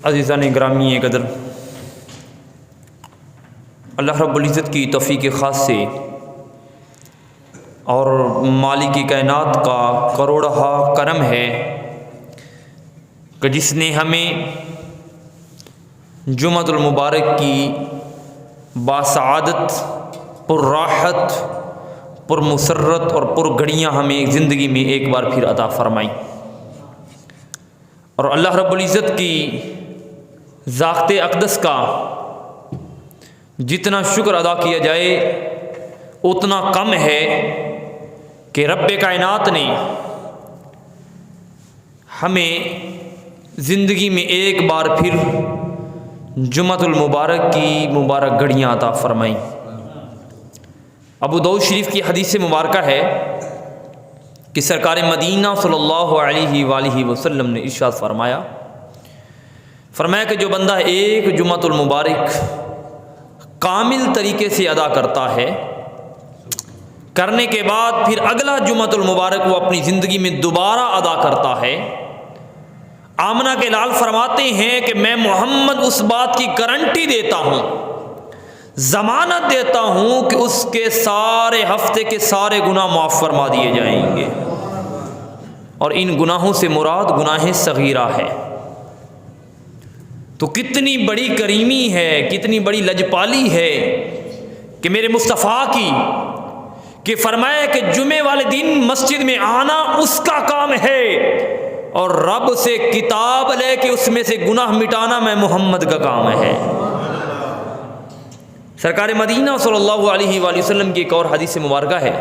عزیزان گرامی قدر، اللہ رب العزت کی توفیق خاص سے اور مالک کائنات کا کروڑہا کرم ہے کہ جس نے ہمیں جمعۃ المبارک کی باسعادت، پر راحت، پر مسرت اور پر گھڑیاں ہمیں زندگی میں ایک بار پھر عطا فرمائی، اور اللہ رب العزت کی ذات اقدس کا جتنا شکر ادا کیا جائے اتنا کم ہے کہ رب کائنات نے ہمیں زندگی میں ایک بار پھر جمعۃ المبارک کی مبارک گھڑیاں عطا فرمائیں۔ ابو داؤد شریف کی حدیث مبارکہ ہے کہ سرکار مدینہ صلی اللہ علیہ وآلہ وسلم نے ارشاد فرمایا کہ جو بندہ ایک جمعۃ المبارک کامل طریقے سے ادا کرتا ہے، کرنے کے بعد پھر اگلا جمعۃ المبارک وہ اپنی زندگی میں دوبارہ ادا کرتا ہے، آمنہ کے لال فرماتے ہیں کہ میں محمد اس بات کی گارنٹی دیتا ہوں، ضمانت دیتا ہوں کہ اس کے سارے ہفتے کے سارے گناہ معاف فرما دیے جائیں گے، اور ان گناہوں سے مراد گناہ صغیرہ ہے۔ تو کتنی بڑی کریمی ہے، کتنی بڑی لجپالی ہے کہ میرے مصطفیٰ کی کہ فرمایا کہ جمعے والے دن مسجد میں آنا اس کا کام ہے، اور رب سے کتاب لے کے اس میں سے گناہ مٹانا میں محمد کا کام ہے۔ سرکار مدینہ صلی اللہ علیہ وآلہ وسلم کی ایک اور حدیث مبارکہ ہے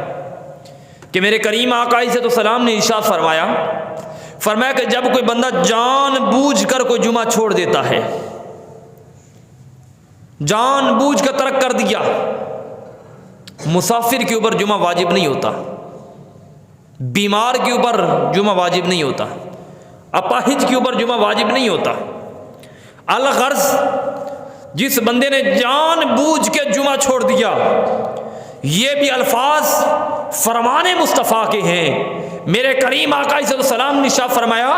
کہ میرے کریم آقا علیہ السلام نے ارشاد فرمایا کہ جب کوئی بندہ جان بوجھ کر کوئی جمعہ چھوڑ دیتا ہے، جان بوجھ کر ترک کر دیا، مسافر کے اوپر جمعہ واجب نہیں ہوتا، بیمار کے اوپر جمعہ واجب نہیں ہوتا، اپاہج کے اوپر جمعہ واجب نہیں ہوتا، الغرض جس بندے نے جان بوجھ کے جمعہ چھوڑ دیا، یہ بھی الفاظ فرمان مصطفیٰ کے ہیں۔ میرے کریم آقا علیہ السلام نے ارشاد فرمایا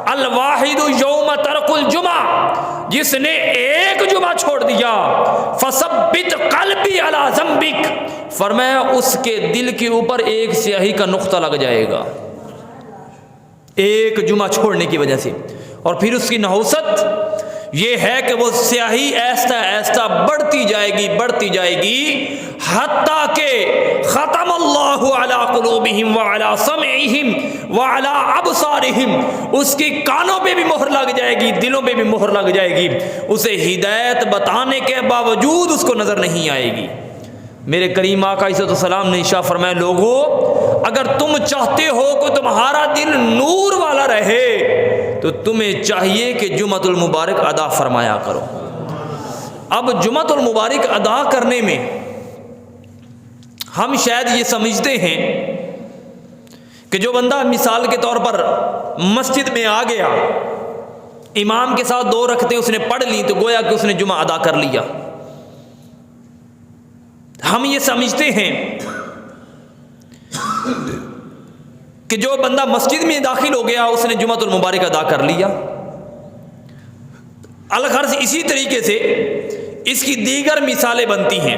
الواحد یوم ترک الجمعہ، جس نے ایک جمعہ چھوڑ دیا، فثبت قلبی علی ذنبک، فرمایا اس کے دل کے اوپر ایک سیاہی کا نقطہ لگ جائے گا ایک جمعہ چھوڑنے کی وجہ سے، اور پھر اس کی نحوست یہ ہے کہ وہ سیاہی ایسا ایسا بڑھتی جائے گی حتیٰ کہ ختم اللہ علی قلوبہم وعلی سمعہم وعلی ابصارہم، اس کی کانوں پہ بھی مہر لگ جائے گی، دلوں پہ بھی مہر لگ جائے گی، اسے ہدایت بتانے کے باوجود اس کو نظر نہیں آئے گی۔ میرے کریم آقا علیہ السلام نے ارشاد فرمایا لوگو اگر تم چاہتے ہو کہ تمہارا دل نور والا رہے تو تمہیں چاہیے کہ جمعۃ المبارک ادا فرمایا کرو۔ اب جمعۃ المبارک ادا کرنے میں ہم شاید یہ سمجھتے ہیں کہ جو بندہ مثال کے طور پر مسجد میں آ گیا، امام کے ساتھ 2 رکعتیں اس نے پڑھ لی تو گویا کہ اس نے جمعہ ادا کر لیا۔ ہم یہ سمجھتے ہیں کہ جو بندہ مسجد میں داخل ہو گیا اس نے جمعۃ المبارک ادا کر لیا۔ الغرض اسی طریقے سے اس کی دیگر مثالیں بنتی ہیں۔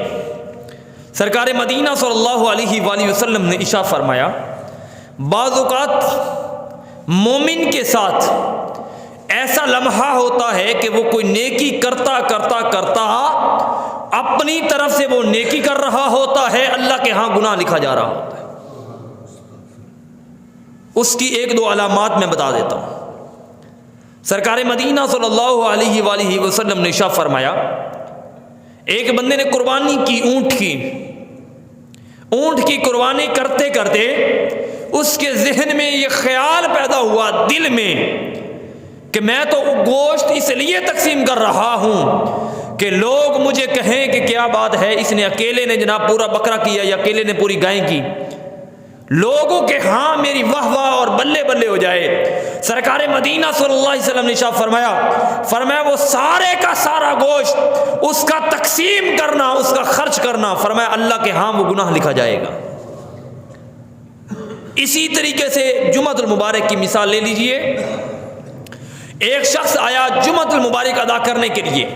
سرکار مدینہ صلی اللہ علیہ وآلہ وسلم نے ارشاد فرمایا بعض اوقات مومن کے ساتھ ایسا لمحہ ہوتا ہے کہ وہ کوئی نیکی کرتا اپنی طرف سے وہ نیکی کر رہا ہوتا ہے، اللہ کے ہاں گناہ لکھا جا رہا ہوتا ہے۔ اس کی 1-2 علامات میں بتا دیتا ہوں۔ سرکار مدینہ صلی اللہ علیہ وآلہ وسلم نے ارشاد فرمایا ایک بندے نے قربانی کی، اونٹ کی قربانی کرتے کرتے اس کے ذہن میں یہ خیال پیدا ہوا دل میں کہ میں تو گوشت اس لیے تقسیم کر رہا ہوں کہ لوگ مجھے کہیں کہ کیا بات ہے، اس نے اکیلے نے جناب پورا بکرا کیا یا اکیلے نے پوری گائیں کی، لوگوں کے ہاں میری واہ واہ اور بلے بلے ہو جائے۔ سرکار مدینہ صلی اللہ علیہ وسلم نے ارشاد فرمایا وہ سارے کا سارا گوشت اس کا تقسیم کرنا، اس کا خرچ کرنا، فرمایا اللہ کے ہاں وہ گناہ لکھا جائے گا۔ اسی طریقے سے جمعۃ المبارک کی مثال لے لیجئے، ایک شخص آیا جمعۃ المبارک ادا کرنے کے لیے،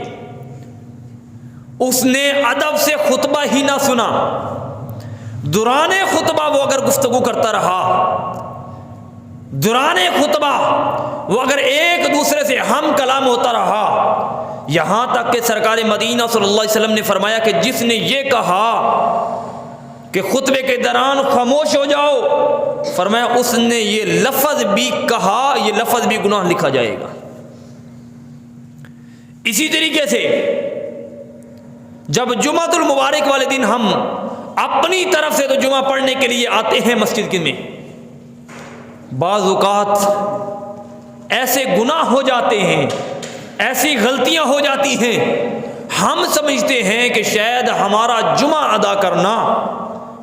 اس نے ادب سے خطبہ ہی نہ سنا، دوران خطبہ وہ اگر گفتگو کرتا رہا، دوران خطبہ وہ اگر ایک دوسرے سے ہم کلام ہوتا رہا، یہاں تک کہ سرکار مدینہ صلی اللہ علیہ وسلم نے فرمایا کہ جس نے یہ کہا کہ خطبے کے دوران خاموش ہو جاؤ، فرمایا اس نے یہ لفظ بھی کہا، یہ لفظ بھی گناہ لکھا جائے گا۔ اسی طریقے سے جب جمعۃ المبارک والے دن ہم اپنی طرف سے تو جمعہ پڑھنے کے لیے آتے ہیں مسجد میں، بعض اوقات ایسے گناہ ہو جاتے ہیں، ایسی غلطیاں ہو جاتی ہیں، ہم سمجھتے ہیں کہ شاید ہمارا جمعہ ادا کرنا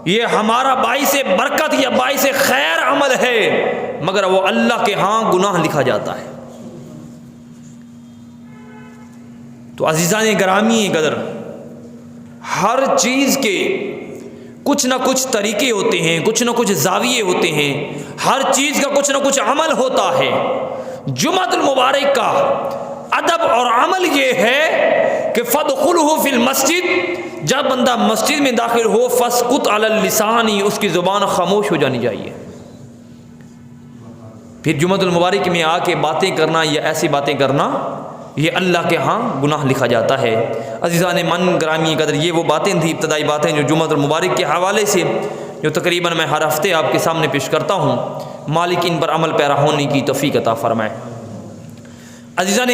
یہ ہمارا باعث برکت یا باعث خیر عمل ہے، مگر وہ اللہ کے ہاں گناہ لکھا جاتا ہے۔ تو عزیزان گرامی قدر، ہر چیز کے کچھ نہ کچھ طریقے ہوتے ہیں، کچھ نہ کچھ زاویے ہوتے ہیں، ہر چیز کا کچھ نہ کچھ عمل ہوتا ہے۔ جمعۃ المبارک کا ادب اور عمل یہ ہے کہ فَادْخُلُوهُ فِي الْمَسْجِدِ، جب بندہ مسجد میں داخل ہو فَاسْكُتْ عَلَى اللِّسَانِ، اس کی زبان خاموش ہو جانی چاہیے۔ پھر جمعۃ المبارک میں آ کے باتیں کرنا یا ایسی باتیں کرنا، یہ اللہ کے ہاں گناہ لکھا جاتا ہے۔ عزیزان من گرامی قدر، یہ وہ باتیں تھیں، ابتدائی باتیں جو جمعۃ المبارک کے حوالے سے جو تقریباً میں ہر ہفتے آپ کے سامنے پیش کرتا ہوں۔ مالک ان پر عمل پیرا ہونے کی توفیق عطا فرمائے۔ عزیزان